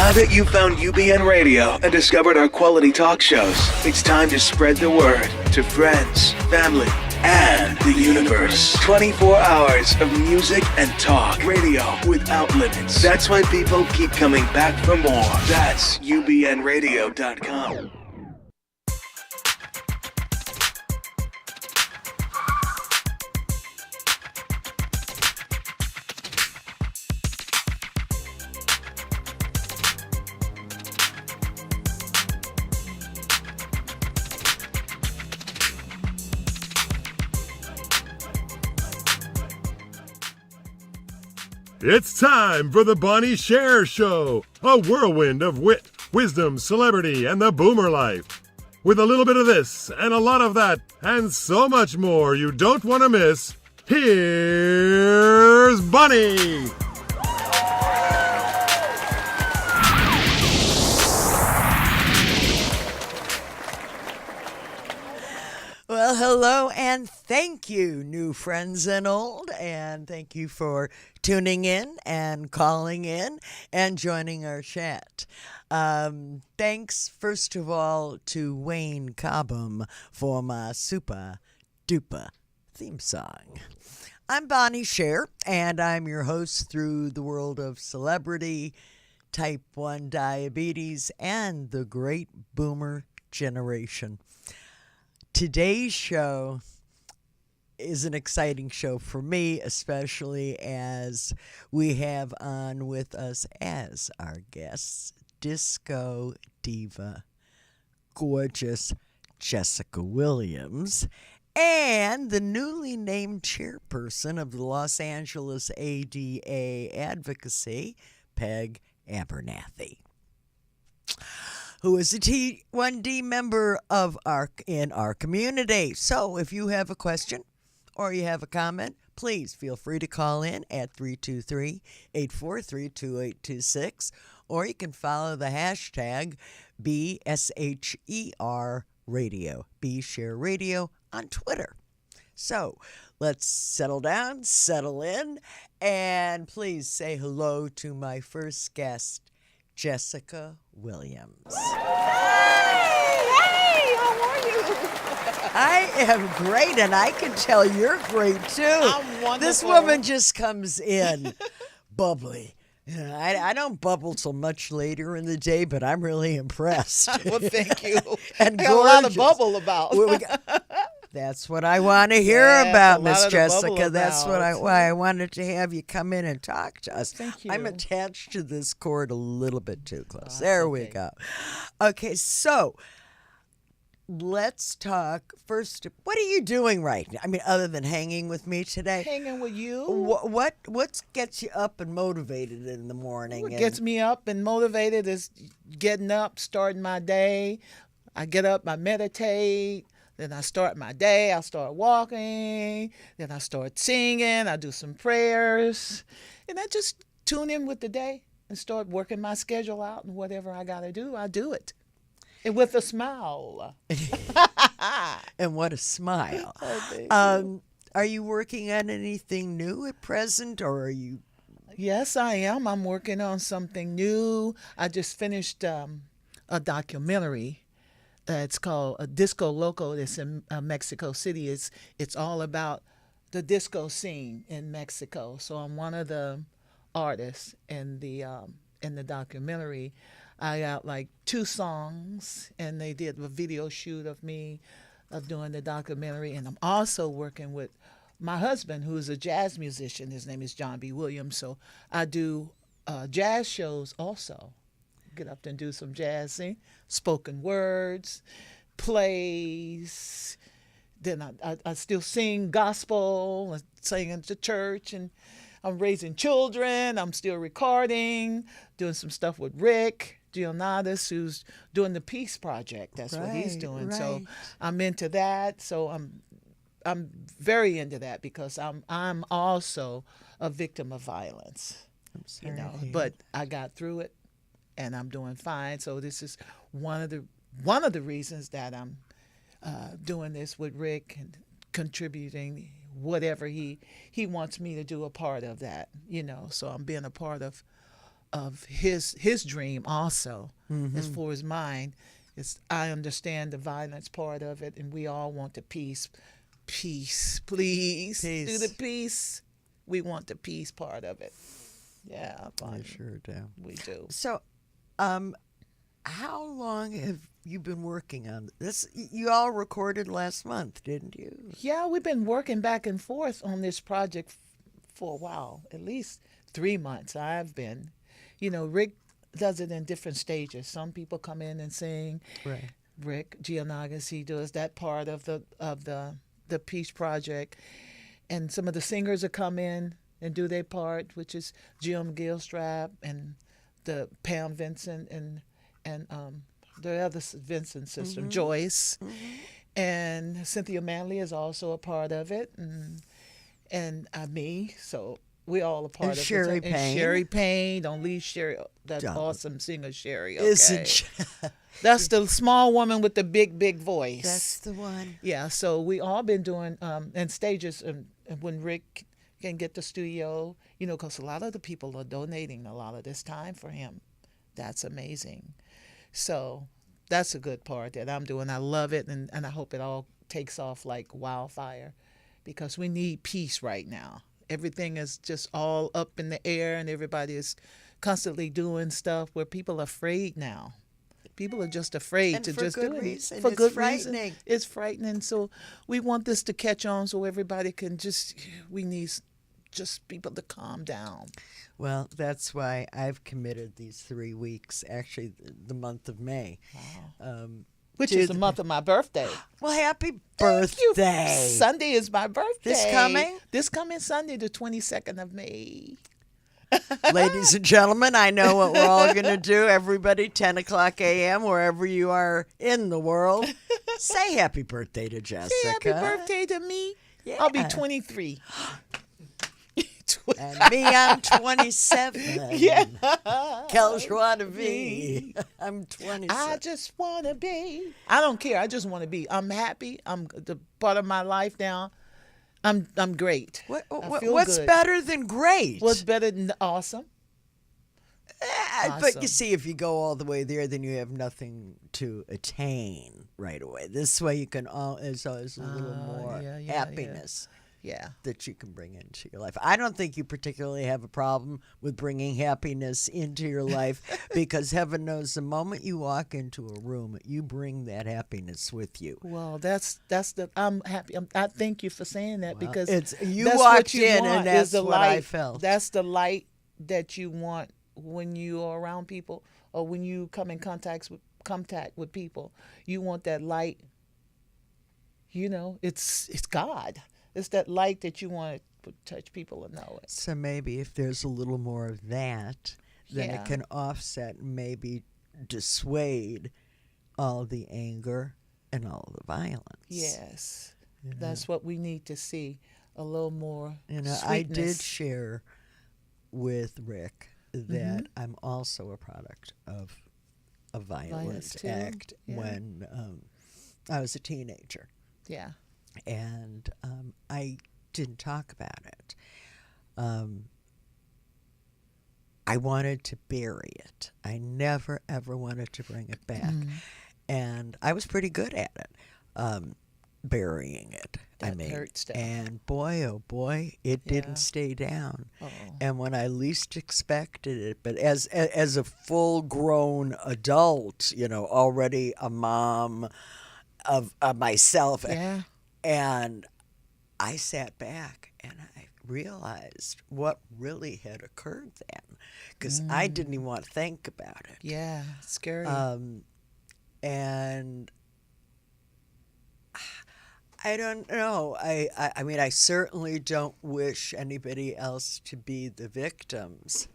Now that you've found UBN Radio and discovered our quality talk shows, it's time to spread the word to friends, family, and the universe. 24 hours of music and talk. Radio without limits. That's why people keep coming back for more. That's ubnradio.com. It's time for the Bonnie Sher Show, a whirlwind of wit, wisdom, celebrity, and the boomer life. With a little bit of this and a lot of that and so much more you don't want to miss, here's Bonnie. Well, hello and thank you, new friends and old, and thank you for tuning in and calling in and joining our chat. Thanks, first of all, to Wayne Cobham for my super duper theme song. I'm Bonnie Sher, and I'm your host through the world of celebrity, type 1 diabetes, and the great boomer generation. Today's show is an exciting show for me, especially as we have on with us as our guests, disco diva, gorgeous Jessica Williams, and the newly named chairperson of the Los Angeles ADA Advocacy, Peg Abernathy, who is a T1D member of in our community. So if you have a question or you have a comment, please feel free to call in at 323-843-2826, or you can follow the hashtag BSHER Radio, BSHER Radio on Twitter. So let's settle down, settle in, and please say hello to my first guest, Jessica Williams. Hey, how are you? I am great, and I can tell you're great too. I'm wonderful. This woman just comes in bubbly. I don't bubble till much later in the day, but I'm really impressed. Well, thank you. And got a lot of bubble about. That's what I want to hear Yes, about, a lot Miss of the bubble Jessica. That's about. why I wanted to have you come in and talk to us. Thank you. I'm attached to this cord a little bit too close. that's There we okay. go. Okay, so let's talk first. What are you doing right now? I mean, other than hanging with me today? Hanging with you. What gets you up and motivated in the morning? What gets me up and motivated is getting up, starting my day. I get up, I meditate. Then I start my day. I start walking. Then I start singing. I do some prayers. And I just tune in with the day and start working my schedule out. And whatever I got to do, I do it. And with a smile. And what a smile. Are you working on anything new at present, or are you? Yes, I am. I'm working on something new. I just finished a documentary. It's called Disco Loco. It's in Mexico City. It's all about the disco scene in Mexico. So I'm one of the artists in the documentary. I got like 2 songs, and they did a video shoot of me doing the documentary. And I'm also working with my husband, who is a jazz musician. His name is John B. Williams. So I do jazz shows also. Get up and do some jazzing, spoken words, plays. Then I still sing gospel, I sing in the church, and I'm raising children. I'm still recording, doing some stuff with Rick Giannatis, who's doing the Peace Project. That's what he's doing. Right. So I'm into that. So I'm very into that because I'm also a victim of violence. I'm sorry. But I got through it. And I'm doing fine. So this is one of the reasons that I'm doing this with Rick and contributing whatever he wants me to do a part of that. So I'm being a part of of his dream also. As far as mine, I understand the violence part of it, and we all want the peace. Peace, please. Peace. Do the peace. We want the peace part of it. Yeah, I Bonnie, sure do. we do. So, how long have you been working on this? You all recorded last month, didn't you? Yeah, we've been working back and forth on this project for a while, at least 3 months. I've been, Rick does it in different stages. Some people come in and sing. Right. Rick Giannagas, he does that part of the Peace Project, and some of the singers will come in and do their part, which is Jim Gilstrap and the Pam Vincent and the other Vincent sister, Joyce, and Cynthia Manley is also a part of it, and me. So we all a part of Sherry it. Payne. And Sherry Payne, don't leave Sherry, that Don't. awesome singer Sherry. Okay? Isn't she? That's the small woman with the big voice. That's the one. Yeah, so we all been doing and stages, and when Rick can get the studio, because a lot of the people are donating a lot of this time for him. That's amazing. So that's a good part that I'm doing. I love it, and I hope it all takes off like wildfire, because we need peace right now. Everything is just all up in the air, and everybody is constantly doing stuff where people are afraid now. People are just afraid And to for just good do it. reason. For It's good frightening. reason. It's frightening. So we want this to catch on, so everybody can we need just people to calm down. Well, that's why I've committed these 3 weeks, actually the month of May. Wow. Which is the month of my birthday. Well, happy Thank you. birthday. Sunday is my birthday. This coming? This coming Sunday, the 22nd of May. Ladies and gentlemen, I know what we're all going to do. Everybody, 10 o'clock a.m., wherever you are in the world, say happy birthday to Jessica. Say happy birthday to me. Yeah. I'll be 23. And me, I'm 27. Yeah. Quelle joie de vie. I'm 27. I just want to be. I don't care. I just want to be. I'm happy. I'm the part of my life now. I'm great. What's good. better than great? What's better than awesome? But Awesome. you see, if you go all the way there, then you have nothing to attain right away. This way, you can there's always a little more yeah, yeah, happiness Yeah. that you can bring into your life. I don't think you particularly have a problem with bringing happiness into your life, because heaven knows the moment you walk into a room, you bring that happiness with you. Well, that's the. I'm happy. I thank you for saying that, because You that's walked what you in, want, and that's is the what light. I felt. That's the light that you want when you are around people, or when you come in contact with people. You want that light. It's God. It's that light that you want to touch people and know it. So maybe if there's a little more of that, then Yeah. it can offset and maybe dissuade all the anger and all the violence. Yes, that's what we need to see. A little more. I did sweetness. share with Rick that I'm also a product of a Violence violent too? act Yeah. when I was a teenager. Yeah. And I didn't talk about it. I wanted to bury it. I never, ever wanted to bring it back. And I was pretty good at it, burying it. That hurt stuff. And boy, oh boy, it Yeah. didn't stay down. Oh. And when I least expected it, but as a full-grown adult, already a mom of myself, Yeah. and I sat back and I realized what really had occurred then, because I didn't even want to think about it. Yeah. Scary. And I don't know. I mean, I certainly don't wish anybody else to be the victims,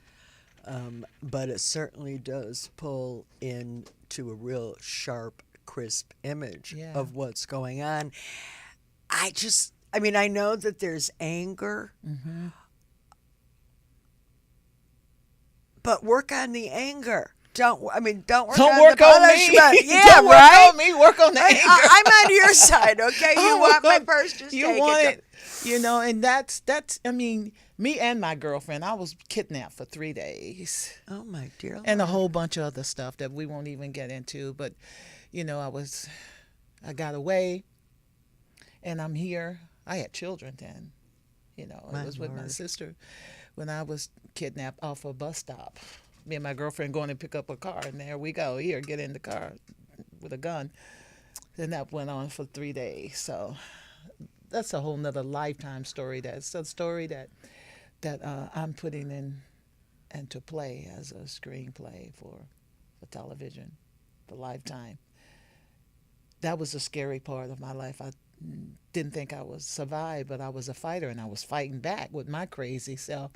but it certainly does pull into a real sharp, crisp image Yeah. of what's going on. I know that there's anger, but work on the anger. Don't work on Don't the work on me. punishment. Yeah, Don't right? work on me. Work on the anger. I'm on your side, okay? You want my purse, just You take want it. it. And that's. I mean, Me and my girlfriend, I was kidnapped for 3 days. Oh my dear And a Lord. whole bunch of other stuff that we won't even get into. But, I got away and I'm here. I had children then. My I was with my Lord. sister when I was kidnapped off a bus stop. Me and my girlfriend going to pick up a car, and there we go. Here, get in the car with a gun. And that went on for 3 days. So that's a whole nother lifetime story. That's a story that I'm putting into play as a screenplay for television, for Lifetime. That was a scary part of my life. I didn't think I would survive, but I was a fighter, and I was fighting back with my crazy self.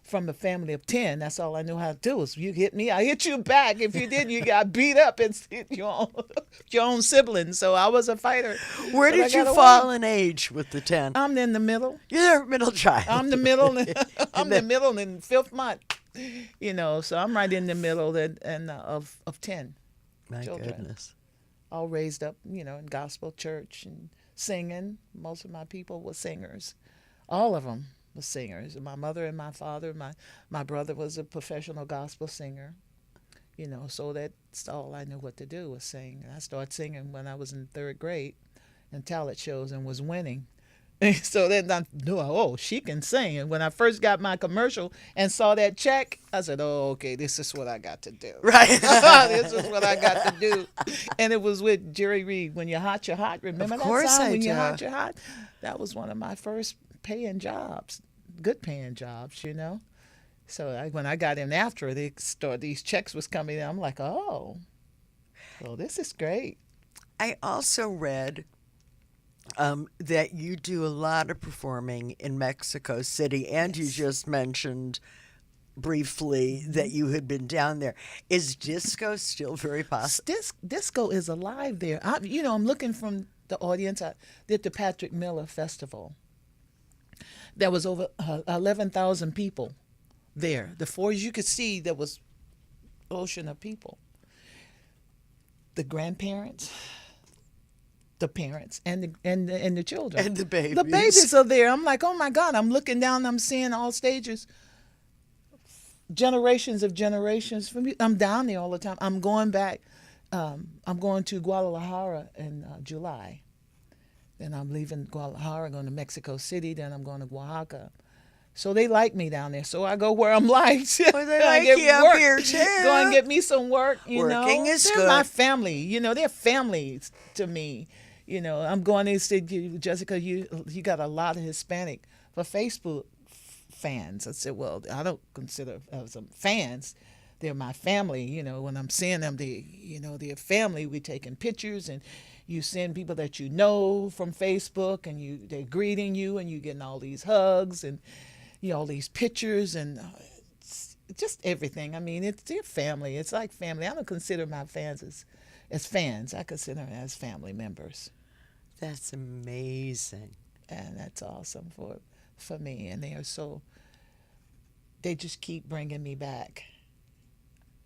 From a family of 10, that's all I knew how to do was you hit me, I hit you back. If you did, you got beat up and hit your own siblings. So I was a fighter. Where But I did you got away. fall in age with the 10? I'm in the middle. You're a middle child. I'm the middle. I'm the middle in 5th month. So I'm right in the middle of 10 My children. goodness. All raised up, in gospel church and singing. Most of my people were singers. All of them were singers. My mother and my father, my brother was a professional gospel singer. So that's all I knew what to do was sing. And I started singing when I was in 3rd grade in talent shows and was winning. So then I knew, oh, she can sing. And when I first got my commercial and saw that check, I said, oh, okay, this is what I got to do. Right. This is what I got to do. And it was with Jerry Reed, When You're Hot, You're Hot. Remember Of that course song, I When You're do. Hot, You're Hot? That was one of my first paying jobs, good paying jobs, So when I got in after these checks was coming in, I'm like, oh, well, this is great. I also read that you do a lot of performing in Mexico City, and you just mentioned briefly that you had been down there. Is disco still very popular? Disco is alive there. I'm looking from the audience. I did the Patrick Miller Festival. There was over 11,000 people there. As you could see, there was ocean of people. The grandparents, the parents, and the children. And the babies. The babies are there. I'm like, oh my God, I'm looking down, I'm seeing all stages. Generations of generations from me. I'm down there all the time. I'm going back. I'm going to Guadalajara in July. Then I'm leaving Guadalajara, going to Mexico City. Then I'm going to Oaxaca. So they like me down there. So I go where I'm liked. Well, they like you up here too. Go and get me some work. Working is They're good. my family. They're families to me. I'm going to say, Jessica, you got a lot of Hispanic for Facebook fans. I said, well, I don't consider them fans. They're my family. When I'm seeing them, they're family. We're taking pictures, and you send people that you know from Facebook, and they're greeting you, and you getting all these hugs and all these pictures, and it's just everything. I mean, it's their family. It's like family. I don't consider my fans as fans. I consider them as family members. That's amazing. And that's awesome for me. And they just keep bringing me back.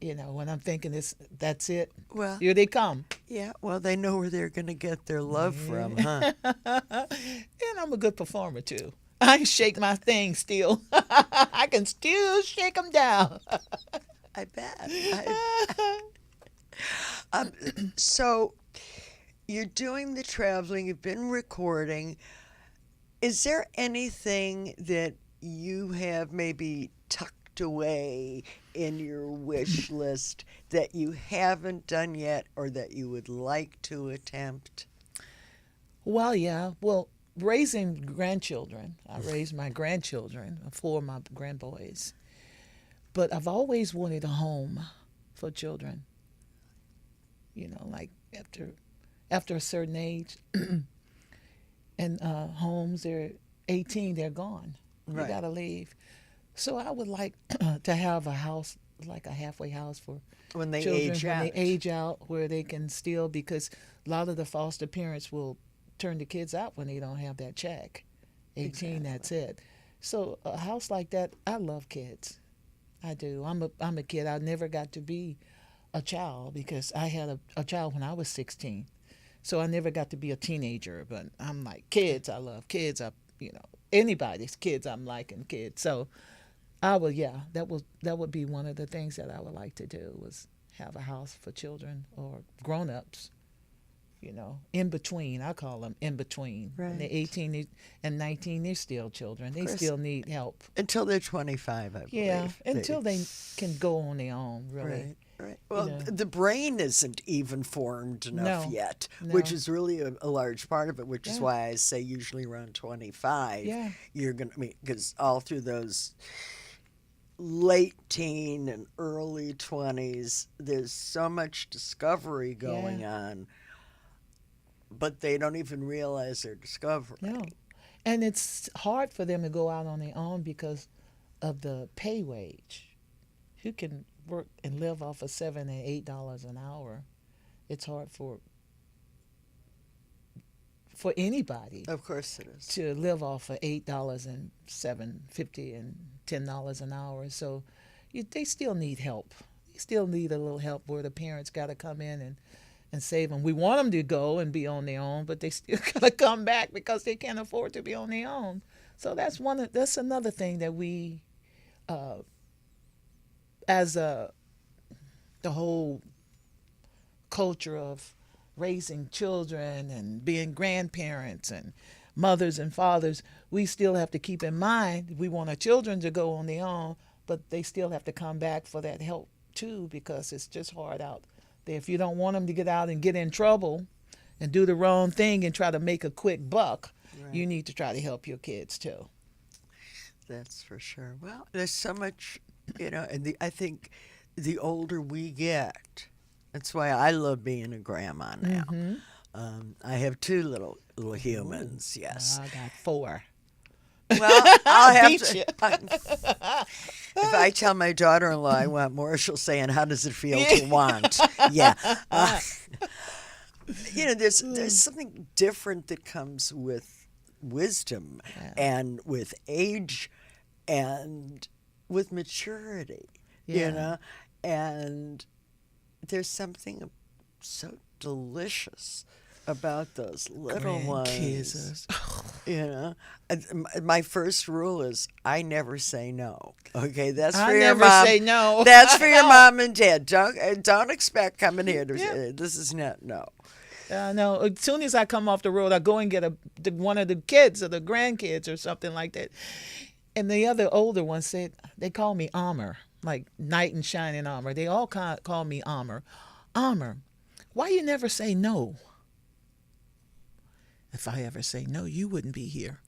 When I'm thinking that's it, Well, here they come. yeah, well, they know where they're going to get their love from, huh? And I'm a good performer, too. I shake my thing still. I can still shake them down. I bet. So you're doing the traveling, you've been recording. Is there anything that you have maybe tucked away in your wish list that you haven't done yet or that you would like to attempt? Well, yeah. Well, raising grandchildren. I raised my grandchildren, 4 of my grandboys. But I've always wanted a home for children. Like after a certain age, and homes, they're 18, they're gone. Right. You gotta leave. So I would like to have a house, like a halfway house for When they children age when out. they age out, where they can still, because a lot of the foster parents will turn the kids out when they don't have that check. 18, that's it. So a house like that, I love kids. I do. I'm a kid. I never got to be a child because I had a child when I was 16. So I never got to be a teenager, but I'm like, kids, I love kids. anybody's kids. I'm liking kids. So I would, yeah, that would be one of the things that I would like to do was have a house for children or grown-ups, in between. I call them in between. Right. When they're 18 and 19, they're still children. They still need help. Until they're 25, I believe. Yeah, until they can go on their own, really. Right. Right. Well, know. the brain isn't even formed enough No, yet, no. which is really a large part of it, which is Yeah. why I say usually around 25. Yeah. You're going to, because all through those late teen and early 20s, there's so much discovery going on, but they don't even realize they're discovering. No. And it's hard for them to go out on their own because of the pay wage. Who can work and live off of $7 and $8 an hour? It's hard for anybody Of course it is. to live off of $8 and $7.50 and $10 an hour. So they still need help. They still need a little help where the parents got to come in and save them. We want them to go and be on their own, but they still got to come back because they can't afford to be on their own. So that's another thing that we, as the whole culture of raising children and being grandparents and mothers and fathers, we still have to keep in mind we want our children to go on their own, but they still have to come back for that help too, because it's just hard out there. If you don't want them to get out and get in trouble and do the wrong thing and try to make a quick buck, you need to try to help your kids too. That's for sure. Well, there's so much, and I think the older we get, that's why I love being a grandma now. I have two little humans. Yes, I got 4. well, I'll have Beat to. you. If I tell my daughter-in-law I want more, she'll say, "And how does it feel to want?" Yeah. There's something different that comes with wisdom and with age and with maturity. And there's something so delicious about those little ones. My first rule is I never say no. Okay, that's for your never mom. say no. That's for your mom and dad. Don't expect coming here to say this is not no. No, as soon as I come off the road, I go and get one of the kids or the grandkids or something like that. And the other older ones said, they call me Amr, like knight in shining armor. They all call me Amr. Amr, why you never say no? If I ever say no, you wouldn't be here.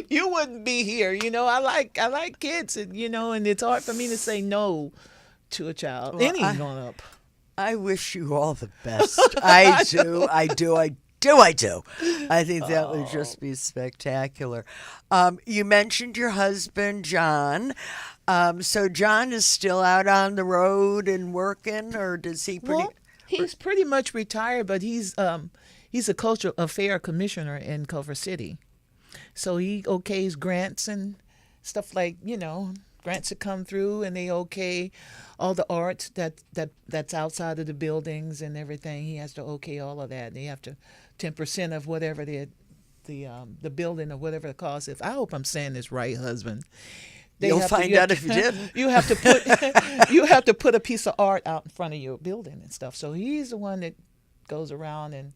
You wouldn't be here. I like kids, and and it's hard for me to say no to a child. Well, Any grown up. I wish you all the best. I do. I think that would just be spectacular. You mentioned your husband, John. So John is still out on the road and working, or does he Well, he's pretty much retired, but he's a cultural affair commissioner in Culver City. So he okays grants and stuff like, grants that come through, and they okay all the art that's outside of the buildings and everything. He has to okay all of that. They have to 10% of whatever the building or whatever the cost is. I hope I'm saying this right, husband. You'll find out if you didn't. You have to put a piece of art out in front of your building and stuff. So he's the one that goes around and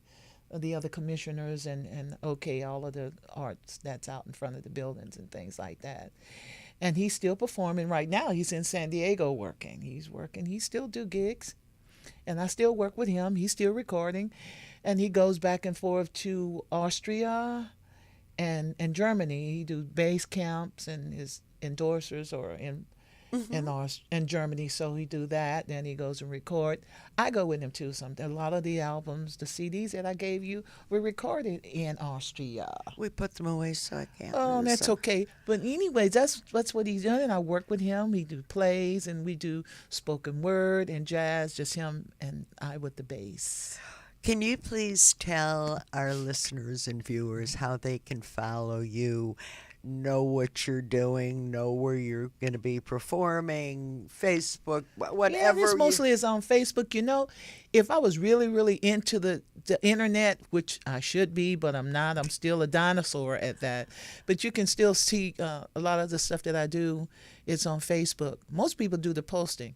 the other commissioners and okay all of the arts that's out in front of the buildings and things like that. And he's still performing right now. He's in San Diego working. He's working. He still do gigs. And I still work with him. He's still recording. And he goes back and forth to Austria and Germany. He do base camps, and his endorsers are in Germany. So he do that. Then he goes and record. I go with him too. A lot of the albums, the CDs that I gave you, were recorded in Austria. We put them away so I can't. Oh, that's okay. But anyways, that's what he's done, and I work with him. We do plays, and we do spoken word and jazz, just him and I with the bass. Can you please tell our listeners and viewers how they can follow you know what you're doing, know where you're going to be performing, Facebook, whatever. Yeah, this mostly is on Facebook. If I was really, really into the internet, which I should be, but I'm not. I'm still a dinosaur at that. But you can still see a lot of the stuff that I do. It's on Facebook. Most people do the posting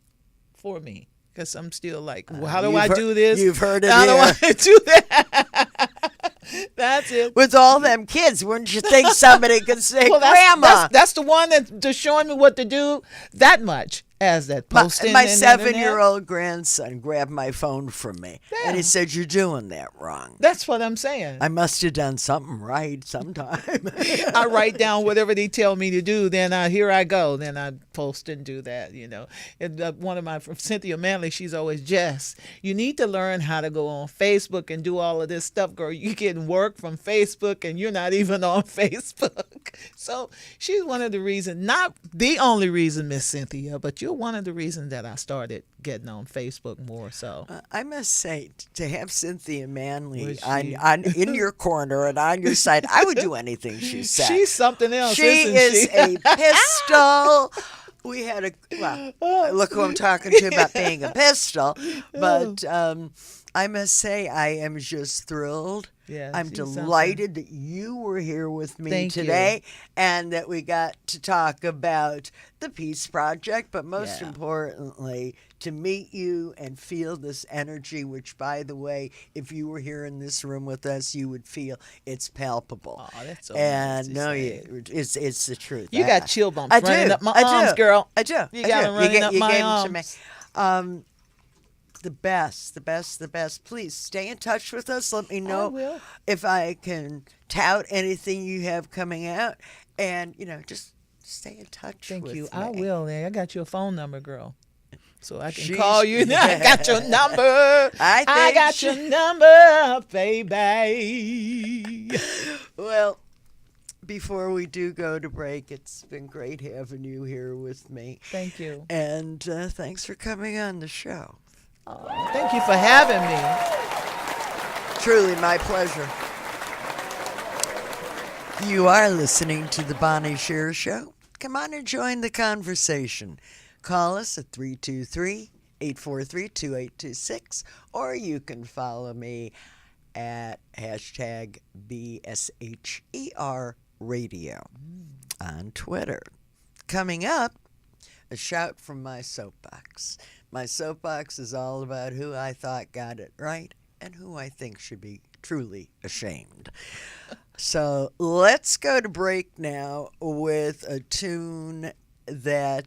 for me because I'm still like, well, how do I do this? You've heard it How do I do that? That's it. With all them kids, wouldn't you think somebody could say, Well, Grandma? that's the one that's showing me what to do that much as that posting. My and the internet. 7-year-old grandson grabbed my phone from me, and he said, "You're doing that wrong." That's what I'm saying. I must have done something right sometime. I write down whatever they tell me to do. Then here I go. Then I post and do that. And one of my from Cynthia Manley, she's always, Jess, you need to learn how to go on Facebook and do all of this stuff, girl. You getting work from Facebook, and you're not even on Facebook. So she's one of the reasons, not the only reason, Miss Cynthia, but you're one of the reasons that I started getting on Facebook more. So I must say, to have Cynthia Manley Was she- in your corner and on your side, I would do anything she said. she's something else. She isn't is she? a pistol. We had look who I'm talking to about being a pistol. But I must say, I am just thrilled. Yeah, I'm she's something. delighted that you were here with me Thank today and that we got to talk about the Peace Project, but most Yeah. importantly, to meet you and feel this energy, which, by the way, if you were here in this room with us, you would feel it's palpable. Oh, that's so and nice to no, say. It's the truth. You got chill bumps I running do. up my I arms, do. girl. I do. You I got do. them running up you my gave 'em to arms. me. The best. Please stay in touch with us. Let me know will. if I can tout anything you have coming out, and just stay in touch. Thank with you. me. I will. I got your phone number, girl. So I can She's- call you. I got your number. I I got think your number, baby. Well, before we do go to break, it's been great having you here with me. Thank you. And thanks for coming on the show. Oh, thank you for having me. Truly my pleasure. You are listening to the Bonnie Sher Show. Come on and join the conversation. Call us at 323-843-2826, or you can follow me at hashtag BSHER Radio on Twitter. Coming up, a shout from my soapbox. My soapbox is all about who I thought got it right and who I think should be truly ashamed. So let's go to break now with a tune that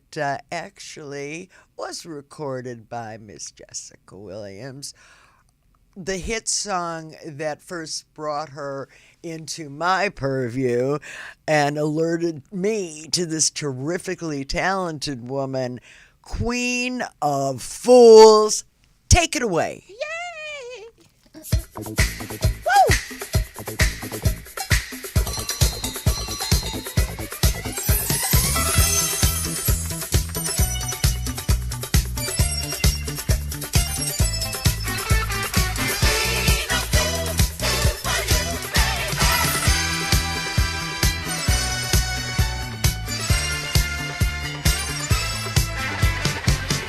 actually was recorded by Miss Jessica Williams. The hit song that first brought her into my purview and alerted me to this terrifically talented woman, Queen of Fools. Take it away. Yay! Woo!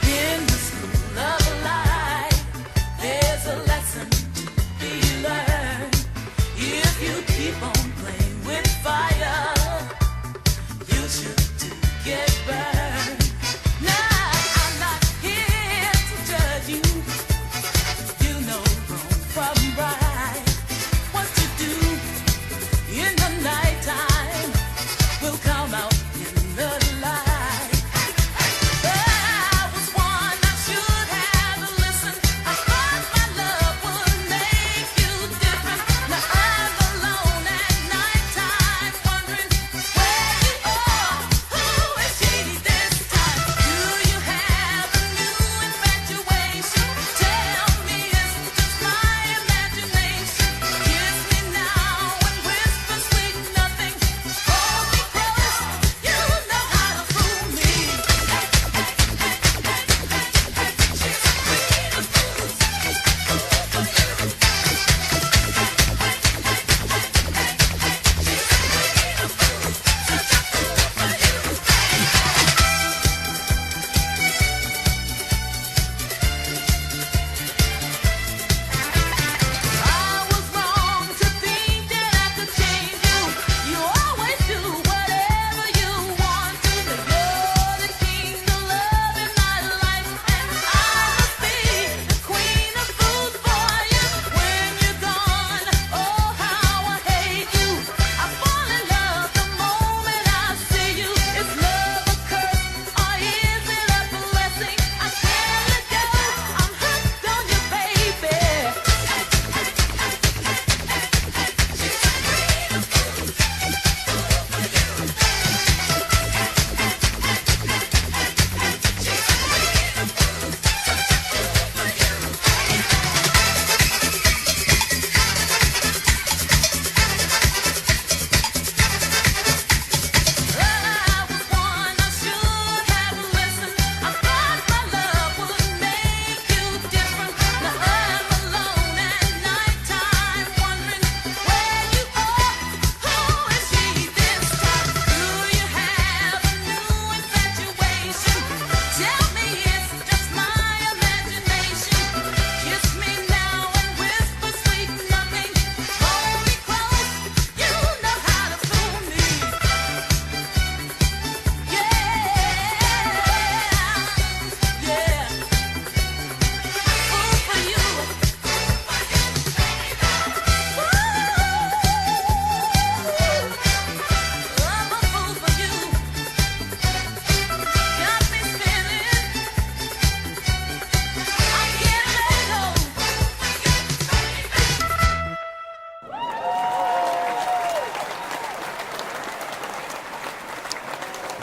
In the school of life, there's a lesson to be learned.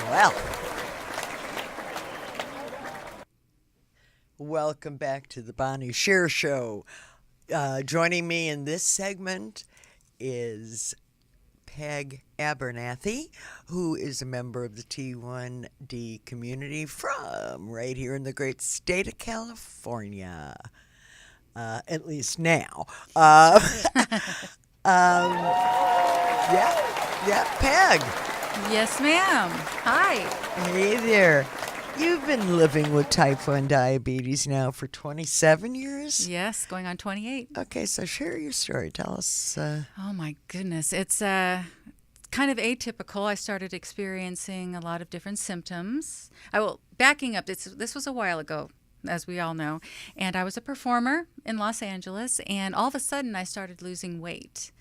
Well, welcome back to the Bonnie Sher Show. Joining me in this segment is Peg Abernathy, who is a member of the T1D community from right here in the great state of California. At least now. Yeah, Peg. Yes, ma'am. Hi. Hey there. You've been living with type 1 diabetes now for 27 years? Yes, going on 28. Okay, so share your story. Tell us. Oh, my goodness. It's kind of atypical. I started experiencing a lot of different symptoms. Backing up, this was a while ago, as we all know. And I was a performer in Los Angeles, and all of a sudden I started losing weight.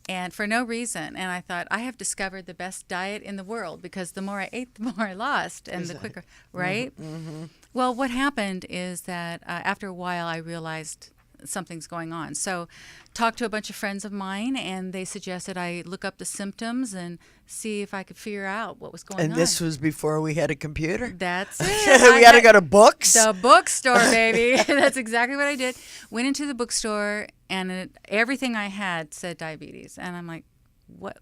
And for no reason. And I thought, I have discovered the best diet in the world, because the more I ate, the more I lost, and the quicker, right? Mm-hmm. Well, what happened is that after a while, I realized something's going on. So talked to a bunch of friends of mine, and they suggested I look up the symptoms and see if I could figure out what was going on. And this was before we had a computer? That's it. We had to go to books? The bookstore, baby. That's exactly what I did. Went into the bookstore, and everything I had said diabetes. And I'm like, what?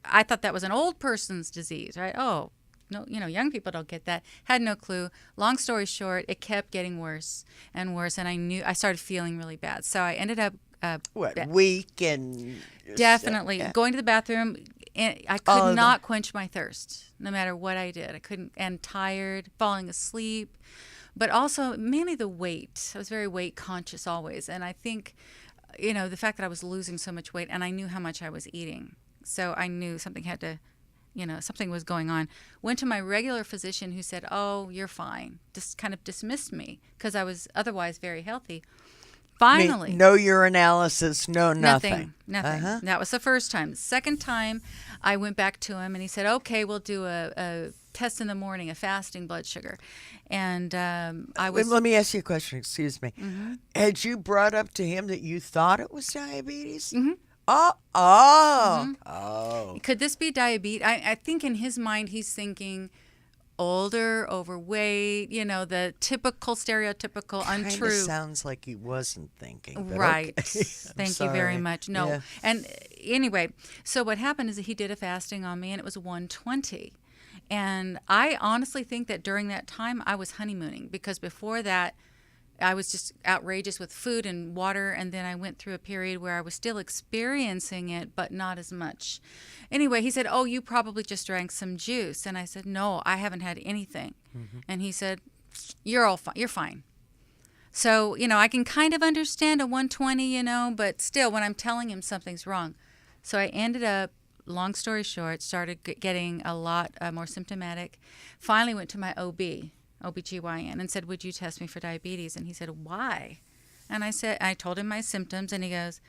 I thought that was an old person's disease, right? Oh, no, young people don't get that. Had no clue. Long story short, it kept getting worse and worse, and I started feeling really bad. So I ended up weak and definitely going to the bathroom. And I could not quench my thirst, no matter what I did. I couldn't, and tired, falling asleep, but also mainly the weight. I was very weight conscious always, and I think, the fact that I was losing so much weight, and I knew how much I was eating, so I knew something had to. Something was going on. Went to my regular physician, who said, "Oh, you're fine." Just kind of dismissed me because I was otherwise very healthy. Finally, no urinalysis, no nothing. Nothing. Uh-huh. That was the first time. The second time, I went back to him, and he said, "Okay, we'll do a test in the morning, a fasting blood sugar." And I was. Let me ask you a question. Excuse me. Mm-hmm. Had you brought up to him that you thought it was diabetes? Mm-hmm. Oh. Could this be diabetes? I think in his mind he's thinking older, overweight, the typical, stereotypical, untrue. Kinda sounds like he wasn't thinking. But right. Okay. Thank you very much. No. Yeah. And anyway, so what happened is that he did a fasting on me, and it was 120. And I honestly think that during that time I was honeymooning, because before that I was just outrageous with food and water, and then I went through a period where I was still experiencing it, but not as much. Anyway, he said, "Oh, you probably just drank some juice." And I said, "No, I haven't had anything." Mm-hmm. And he said, "You're fine." So, I can kind of understand a 120, but still, when I'm telling him something's wrong. So I ended up, long story short, started getting a lot more symptomatic. Finally went to my OBGYN, and said, "Would you test me for diabetes?" And he said, "Why?" And I told him my symptoms, and he goes,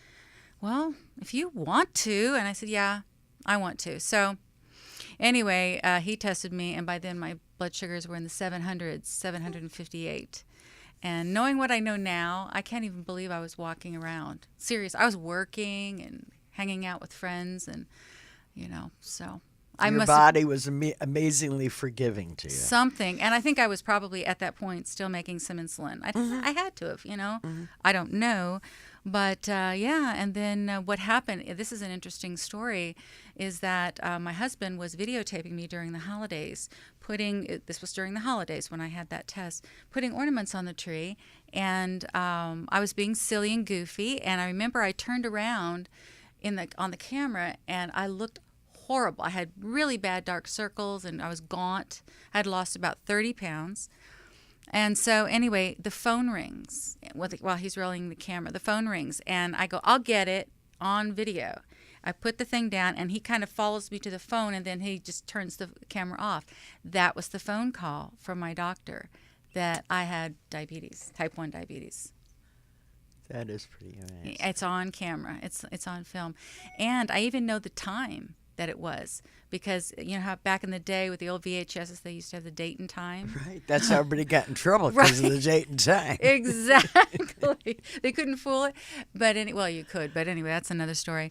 "Well, if you want to." And I said, "Yeah, I want to." So anyway, he tested me, and by then my blood sugars were in the 700s, 758. And knowing what I know now, I can't even believe I was walking around. Serious. I was working and hanging out with friends, and, so... Your body was amazingly forgiving to you. Something. And I think I was probably at that point still making some insulin. I had to have, Mm-hmm. I don't know. But, and then what happened, this is an interesting story, is that my husband was videotaping me during the holidays, this was during the holidays when I had that test, putting ornaments on the tree. And I was being silly and goofy. And I remember I turned around on the camera, and I looked horrible. I had really bad dark circles, and I was gaunt. I had lost about 30 pounds. And so anyway, the phone rings while he's rolling the camera. The phone rings, and I go, "I'll get it on video." I put the thing down, and he kind of follows me to the phone, and then he just turns the camera off. That was the phone call from my doctor that I had diabetes, type 1 diabetes. That is pretty amazing. It's on camera. It's on film. And I even know the time that it was, because how back in the day with the old VHSs, they used to have the date and time. Right. That's how everybody got in trouble, because of the date and time. Exactly. They couldn't fool it. But you could. But anyway, that's another story.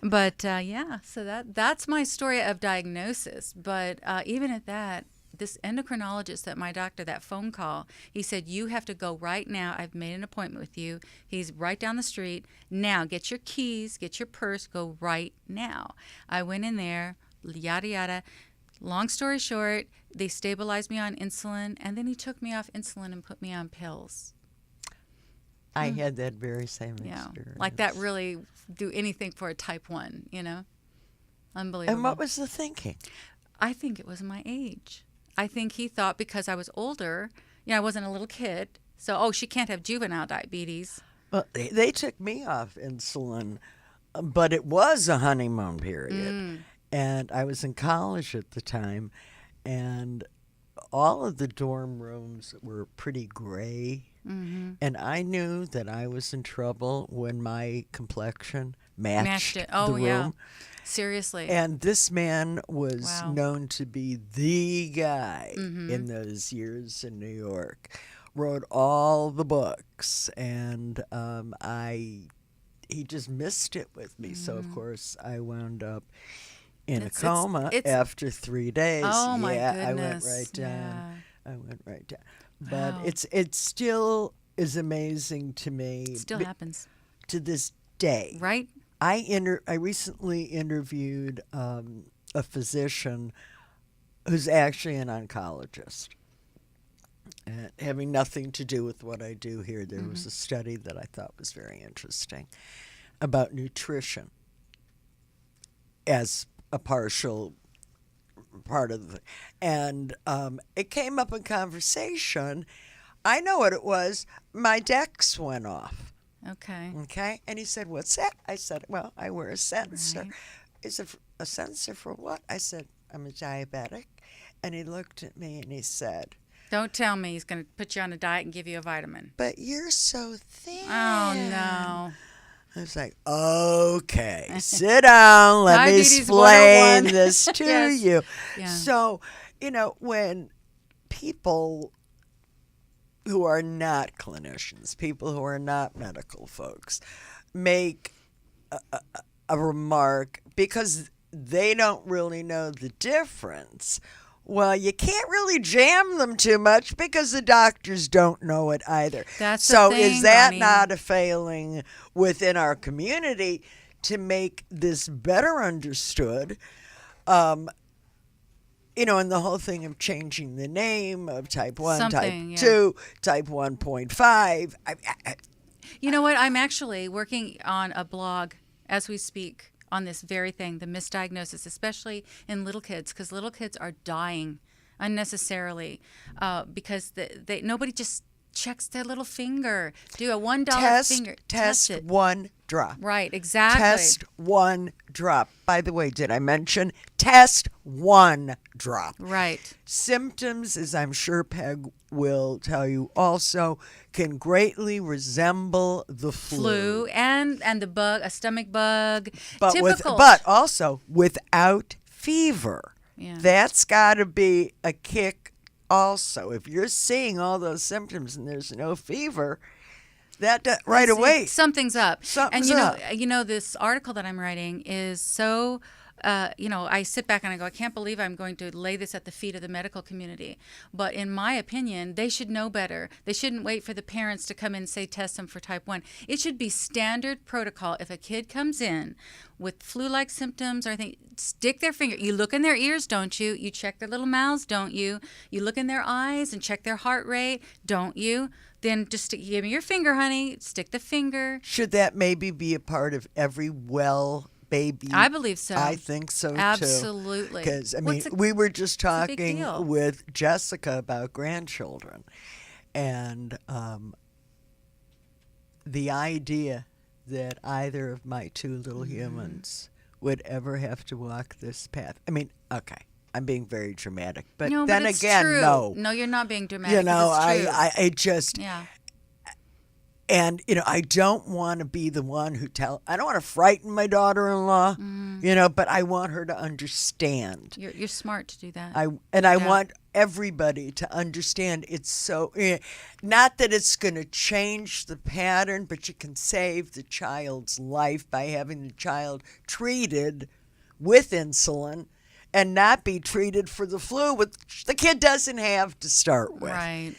But so that's my story of diagnosis. But even at that, this endocrinologist that my doctor, that phone call, he said, you have to go right now. I've made an appointment with you. He's right down the street. Now, get your keys, get your purse, go right now. I went in there, yada, yada. Long story short, they stabilized me on insulin, and then he took me off insulin and put me on pills. I had that very same Yeah, experience. like that really do anything for a type 1, you know? Unbelievable. And what was the thinking? I think it was my age. I think he thought because I was older, I wasn't a little kid, so, she can't have juvenile diabetes. Well, they took me off insulin, but it was a honeymoon period. And I was in college at the time, and all of the dorm rooms were pretty gray. And I knew that I was in trouble when my complexion matched it. the Oh, room. yeah. Seriously. And this man was Wow. known to be the guy in those years in New York. Wrote all the books, and he just missed it with me. So of course I wound up in a coma after 3 days. Oh my yeah, goodness. I went right down. Yeah. I went right down. But Wow. it still is amazing to me. It still happens. To this day. Right? I recently interviewed a physician who's actually an oncologist. Having nothing to do with what I do here, there was a study that I thought was very interesting about nutrition as a partial part of the, and it came up in conversation. I know what it was. My decks went off. Okay. Okay, and he said, "What's that?" I said, "Well, I wear a sensor." Right. He said, "A sensor for what?" I said, "I'm a diabetic," and he looked at me and he said, Don't tell me he's going to put you on a diet and give you a vitamin. "But you're so thin." Oh, no. I was like, "Okay, sit down. Let me Diabetes explain 101. this to Yes. you." Yeah. So, when people who are not clinicians, people who are not medical folks, make a remark because they don't really know the difference, well, you can't really jam them too much because the doctors don't know it either. That's the so thing, is that Bonnie. not a failing within our community to make this better understood? And the whole thing of changing the name of type 1, Something, type yeah. 2, type 1.5. You know what? I'm actually working on a blog as we speak on this very thing, the misdiagnosis, especially in little kids, because little kids are dying unnecessarily because nobody just checks their little finger. Do a $1 finger. Test it. one drop. Right, exactly. Test one drop. By the way, did I mention test one drop? Right. Symptoms, as I'm sure Peg will tell you also, can greatly resemble the Flu and the bug, a stomach bug. Typical. but also without fever. Yeah. That's got to be a kick also. If you're seeing all those symptoms and there's no fever, that right away something's up. Something's and up. This article that I'm writing is so I sit back and I go, I can't believe I'm going to lay this at the feet of the medical community. But in my opinion, they should know better. They shouldn't wait for the parents to come in and say test them for type 1. It should be standard protocol. If a kid comes in with flu-like symptoms or anything, stick their finger. You look in their ears, don't you? You check their little mouths, don't you? You look in their eyes and check their heart rate, don't you? Then just give me your finger, honey. Stick the finger. Should that maybe be a part of every baby? I believe so. I think so too. Absolutely. Because we were just it's a big talking deal. with Jessica about grandchildren, and the idea that either of my two little humans would ever have to walk this path. I mean, okay, I'm being very dramatic, but No, then but it's again, true. no. No, you're not being dramatic. 'cause it's true. I just. Yeah. And, I don't want to be the one who I don't want to frighten my daughter-in-law, but I want her to understand. You're smart to do that. I want everybody to understand it's so, not that it's going to change the pattern, but you can save the child's life by having the child treated with insulin and not be treated for the flu, which the kid doesn't have to start with. Right.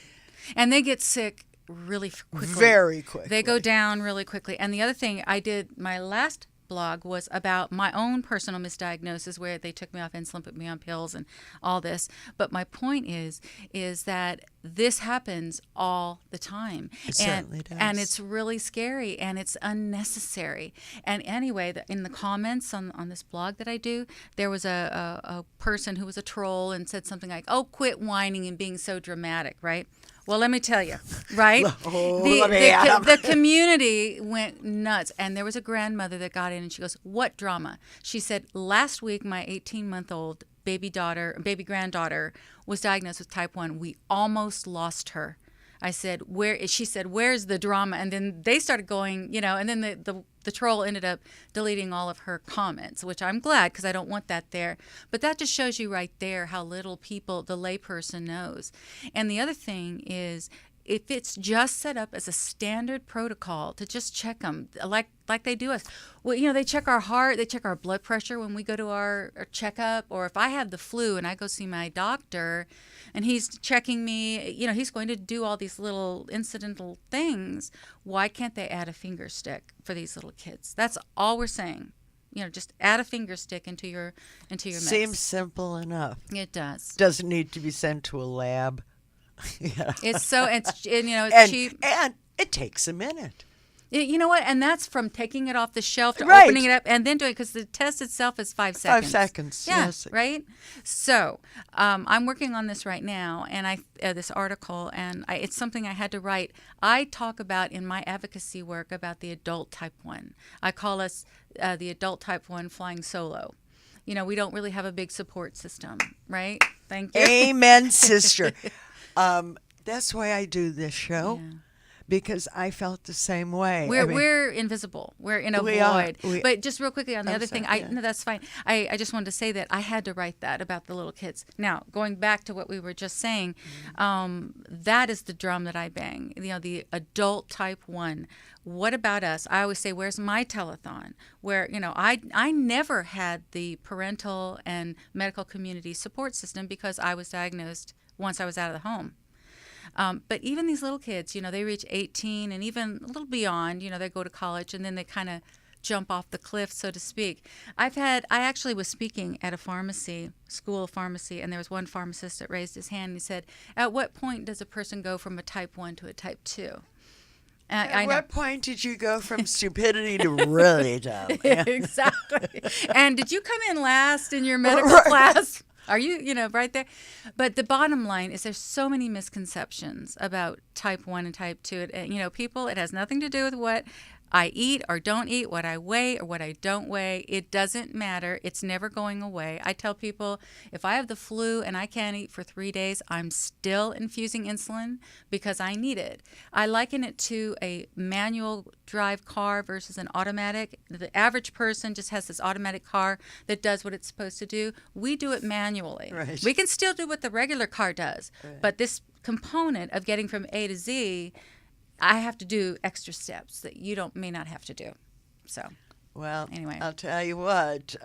And they get sick really quickly. Very quickly. They go down really quickly. And the other thing I did, my last blog was about my own personal misdiagnosis where they took me off insulin, put me on pills and all this. But my point is that this happens all the time. It certainly does. And it's really scary and it's unnecessary. And anyway, in the comments on this blog that I do, there was a person who was a troll and said something like, "Oh, quit whining and being so dramatic," right? Well, let me tell you, right? The community went nuts. And there was a grandmother that got in and she goes, "What drama?" She said, "Last week, my 18-month-old baby granddaughter was diagnosed with type 1. We almost lost her." I said, "Where is?" She said, "Where's the drama?" And then they started going, and then the troll ended up deleting all of her comments, which I'm glad because I don't want that there. But that just shows you right there how little people, the layperson, knows. And the other thing is, if it's just set up as a standard protocol to just check them like they do us. Well, they check our heart, they check our blood pressure when we go to our checkup, or if I have the flu and I go see my doctor and he's checking me, he's going to do all these little incidental things. Why can't they add a finger stick for these little kids? That's all we're saying. Just add a finger stick into your mix. Seems simple enough. It does. Doesn't need to be sent to a lab. It's cheap, and it takes a minute. You know what? And that's from taking it off the shelf to Right. opening it up and then doing it, because the test itself is 5 seconds. 5 seconds. Yeah, Yes. right. So I'm working on this right now, and this article, and it's something I had to write. I talk about in my advocacy work about the adult type 1. I call us the adult type 1 flying solo. We don't really have a big support system, right? Thank you. Amen, sister. That's why I do this show, because I felt the same way. We're invisible. We're in a We void. are. But just real quickly on the other thing, sorry, yeah. no, that's fine. I just wanted to say that I had to write that about the little kids. Now, going back to what we were just saying, that is the drum that I bang. The adult type 1. What about us? I always say, where's my telethon? Where, I never had the parental and medical community support system because I was diagnosed once I was out of the home. But even these little kids, they reach 18 and even a little beyond, they go to college and then they kind of jump off the cliff, so to speak. I actually was speaking at a school of pharmacy, and there was one pharmacist that raised his hand and he said, "At what point does a person go from a type 1 to a type 2? At what point did you go from stupidity to really dumb? Yeah. Exactly. And did you come in last in your medical class? Are you, right there? But the bottom line is there's so many misconceptions about type 1 and type 2. People, it has nothing to do with what I eat or don't eat, what I weigh or what I don't weigh. It doesn't matter. It's never going away. I tell people, if I have the flu and I can't eat for 3 days, I'm still infusing insulin because I need it. I liken it to a manual drive car versus an automatic. The average person just has this automatic car that does what it's supposed to do. We do it manually. Right. We can still do what the regular car does, Right. but this component of getting from A to Z, I have to do extra steps that you may not have to do. So, Well, anyway. I'll tell you what.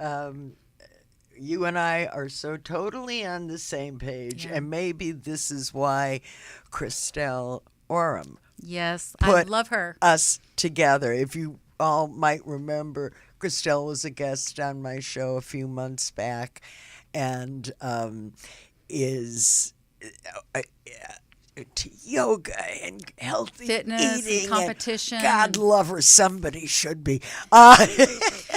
You and I are so totally on the same page, and maybe this is why Christelle Oram Yes, I put love her. us together. If you all might remember, Christelle was a guest on my show a few months back, and is to yoga and healthy Fitness, eating, competition. And God love her, somebody should be.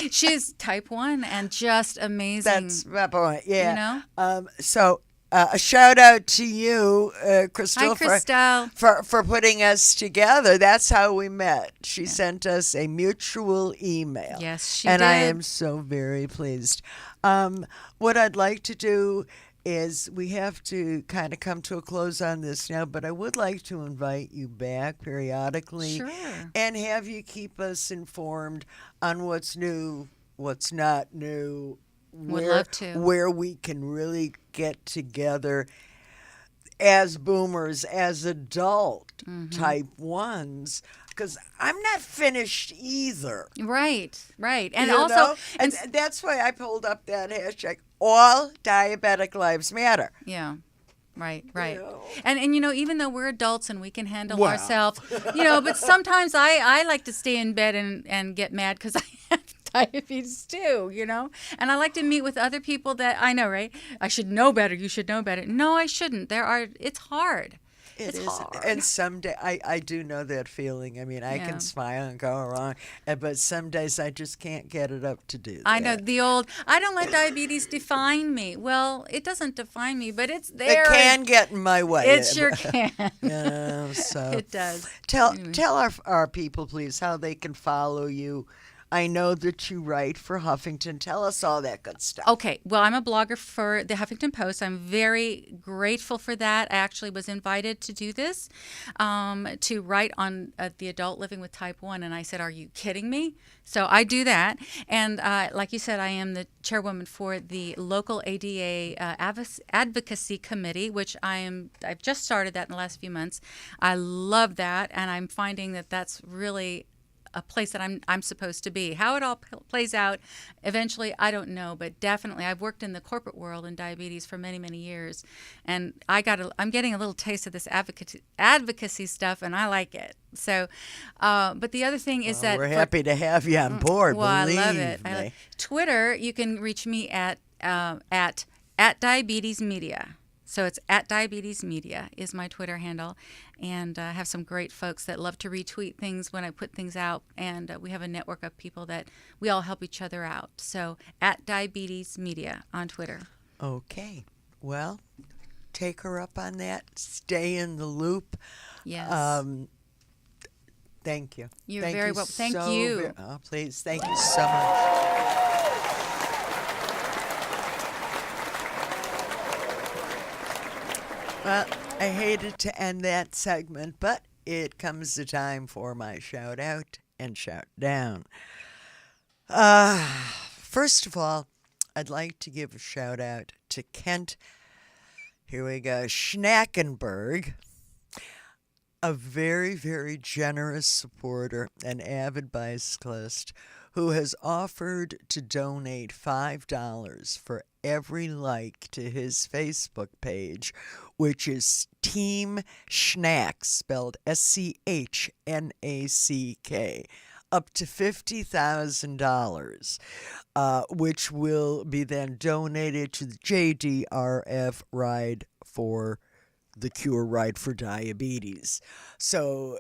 She's type 1 and just amazing. That's my point. Yeah. You A shout out to you, Crystal, Hi, Christelle. for putting us together. That's how we met. She sent us a mutual email. Yes, she and I did. am so very pleased. What I'd like to do is we have to kind of come to a close on this now, but I would like to invite you back periodically Sure. and have you keep us informed on what's new, what's not new, Would love to. where we can really get together as boomers, as adult type 1s, because I'm not finished either. Right. And You also, know? And that's why I pulled up that hashtag. All diabetic lives matter. yeah. Right. know. And even though we're adults and we can handle Well. ourselves, but sometimes I like to stay in bed and get mad because I have diabetes too, and I like to meet with other people that I know, right? I should know better. You should know better. No, I shouldn't. It's hard. It's hard. And someday, I do know that feeling. I mean, I Yeah. can smile and go along, but some days I just can't get it up to do that. I know the old, I don't let diabetes define me. Well, it doesn't define me, but it's there. It can get in my way. It sure can. So It does. Tell Anyway. tell our people, please, how they can follow you. I know that you write for Huffington. Tell us all that good stuff. Okay, well, I'm a blogger for the Huffington Post. I'm very grateful for that. I actually was invited to do this, to write on the adult living with type 1, and I said, are you kidding me? So I do that, and like you said, I am the chairwoman for the local ADA advocacy committee, which I've just started that in the last few months. I love that, and I'm finding that that's really a place that I'm supposed to be. How it all plays out eventually, I don't know, but definitely I've worked in the corporate world in diabetes for many, many years, and I'm getting a little taste of this advocacy stuff, and I like it. So, but the other thing is that we're happy to have you on board. well, believe I love it. me. Twitter, you can reach me at Diabetes Media. So it's at Diabetes Media is my Twitter handle, and I have some great folks that love to retweet things when I put things out, and we have a network of people that we all help each other out. So at Diabetes Media on Twitter. Okay. Well, take her up on that. Stay in the loop. Yes. Thank you. You're Thank very you welcome. Thank so you. Oh, please. Thank you so much. Well, I hated to end that segment, but it comes the time for my shout out and shout down. First of all, I'd like to give a shout out to Kent, here we go, Schnackenberg, a very, very generous supporter and avid bicyclist who has offered to donate $5 for every like to his Facebook page, which is Team Schnack, spelled SCHNACK, up to $50,000, which will be then donated to the JDRF Ride for the Cure Ride for Diabetes. So,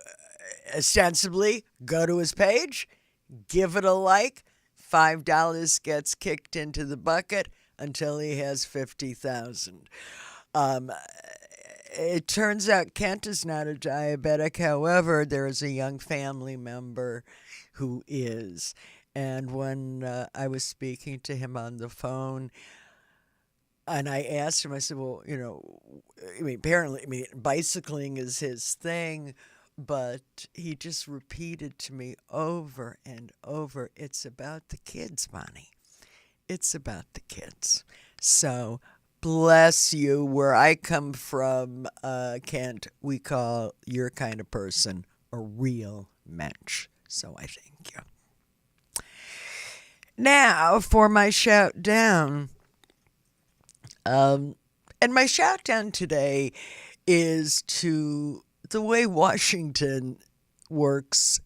ostensibly, go to his page, give it a like, $5 gets kicked into the bucket until he has 50,000. It turns out Kent is not a diabetic. However, there is a young family member who is. And when I was speaking to him on the phone, and I asked him, I said, well, apparently, bicycling is his thing, but he just repeated to me over and over, it's about the kids, Bonnie. It's about the kids. So, bless you. Where I come from, Kent, we call your kind of person a real mensch. So I thank you. Now, for my shout down. And my shout down today is to the way Washington works,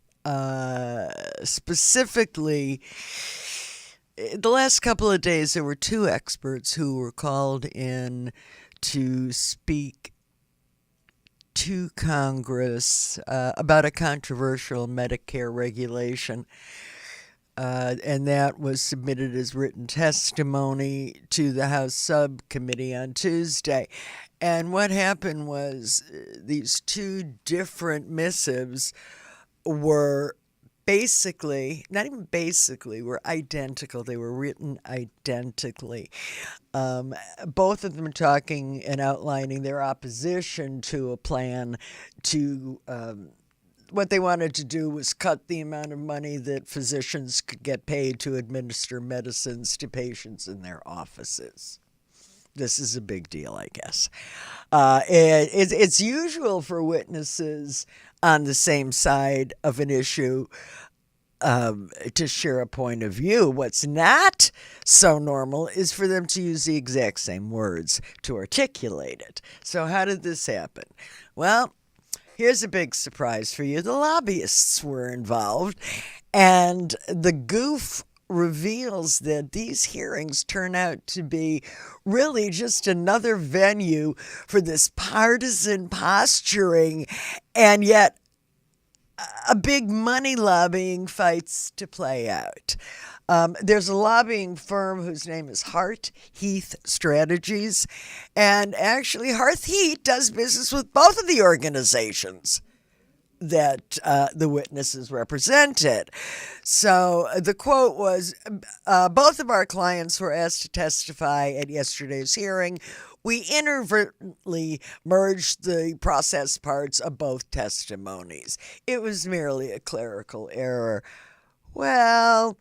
specifically. The last couple of days, there were two experts who were called in to speak to Congress about a controversial Medicare regulation. And that was submitted as written testimony to the House subcommittee on Tuesday. And what happened was these two different missives were were identical. They were written identically. Both of them talking and outlining their opposition to a plan to, what they wanted to do was cut the amount of money that physicians could get paid to administer medicines to patients in their offices. this is a big deal, I guess. It's usual for witnesses on the same side of an issue to share a point of view. What's not so normal is for them to use the exact same words to articulate it. So how did this happen? Well, here's a big surprise for you. The lobbyists were involved, and the goof reveals that these hearings turn out to be really just another venue for this partisan posturing, and yet a big money lobbying fights to play out. There's a lobbying firm whose name is Hart Heath Strategies, and actually Hart Heath does business with both of the organizations that the witnesses represented. So the quote was, both of our clients were asked to testify at yesterday's hearing. We inadvertently merged the process parts of both testimonies. It was merely a clerical error. Well,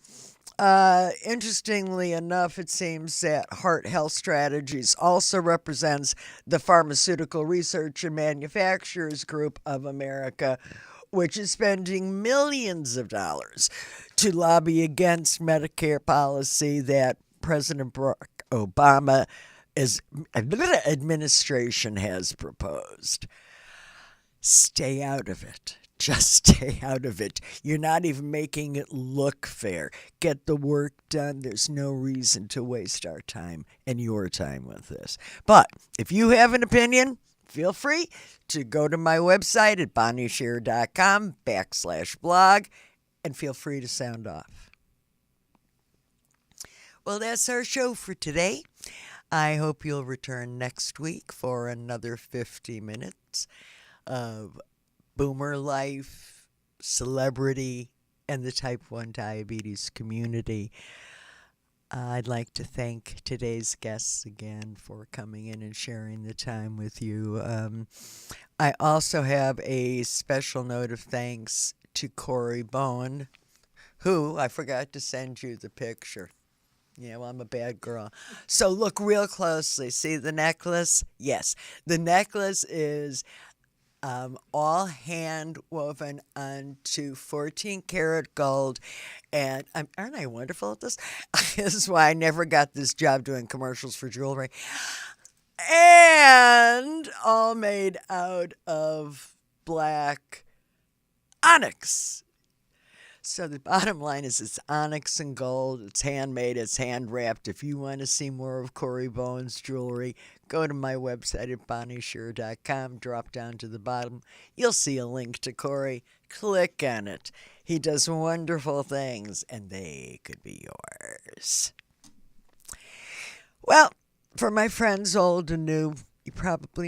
interestingly enough, it seems that Heart Health Strategies also represents the Pharmaceutical Research and Manufacturers Group of America, which is spending millions of dollars to lobby against Medicare policy that President Barack Obama's administration has proposed. Stay out of it. Just stay out of it. You're not even making it look fair. Get the work done. There's no reason to waste our time and your time with this. But if you have an opinion, feel free to go to my website at bonniesher.com/blog and feel free to sound off. Well, that's our show for today. I hope you'll return next week for another 50 minutes of boomer life, celebrity, and the type 1 diabetes community. I'd like to thank today's guests again for coming in and sharing the time with you. I also have a special note of thanks to Corey Bowen, who I forgot to send you the picture. Yeah, well, I'm a bad girl. So look real closely. See the necklace? Yes. The necklace is all hand woven onto 14 karat gold. And aren't I wonderful at this? This is why I never got this job doing commercials for jewelry. And all made out of black onyx. So the bottom line is it's onyx and gold. It's handmade. It's hand wrapped. If you want to see more of Corey Bowen's jewelry, go to my website at bonniesher.com. Drop down to the bottom. You'll see a link to Corey. Click on it. He does wonderful things, and they could be yours. Well, for my friends old and new,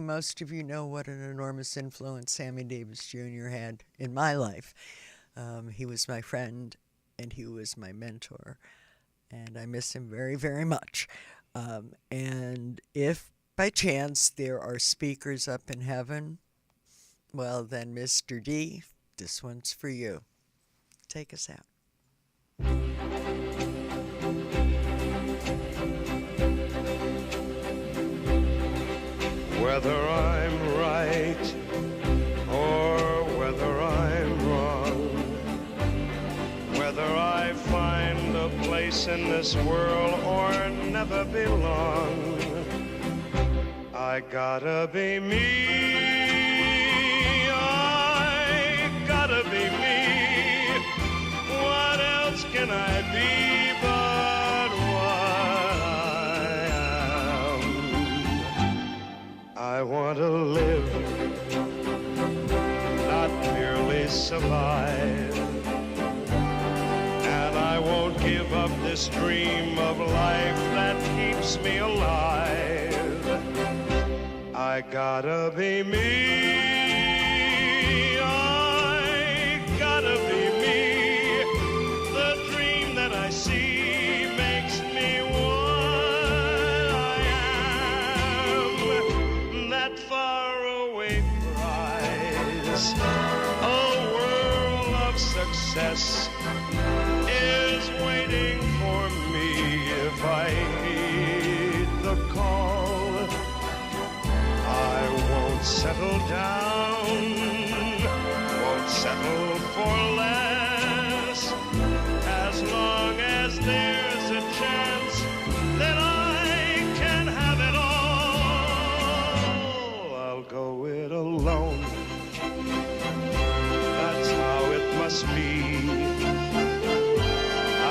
most of you know what an enormous influence Sammy Davis Jr. had in my life. He was my friend, and he was my mentor, and I miss him very, very much. And if by chance there are speakers up in heaven, well then, Mr. D, this one's for you. Take us out. Whether I'm right or whether I'm wrong, whether I find a place in this world or never belong, I gotta be me, I gotta be me. What else can I be but what I am? I want to live, not merely survive. And I won't give up this dream of life that keeps me alive. I gotta be me, I gotta be me. The dream that I see makes me what I am. That faraway prize, a world of success, is waiting for me if I heed the call. down, won't settle for less. As long as there's a chance that I can have it all, I'll go it alone. That's how it must be.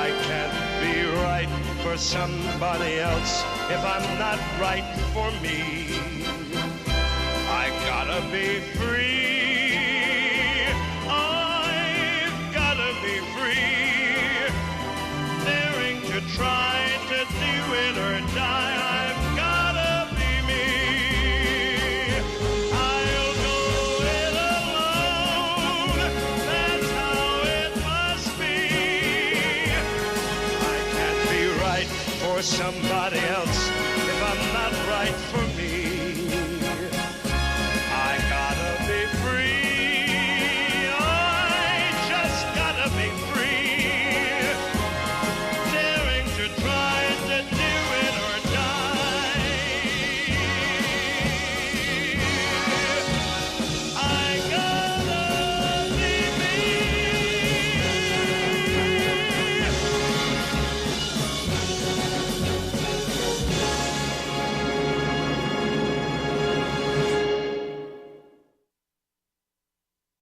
I can't be right for somebody else if I'm not right for me. I gotta be free. I've gotta be free. Daring to try to do it or die. I've gotta be me. I'll go it alone. That's how it must be. I can't be right for somebody else if I'm not right for me.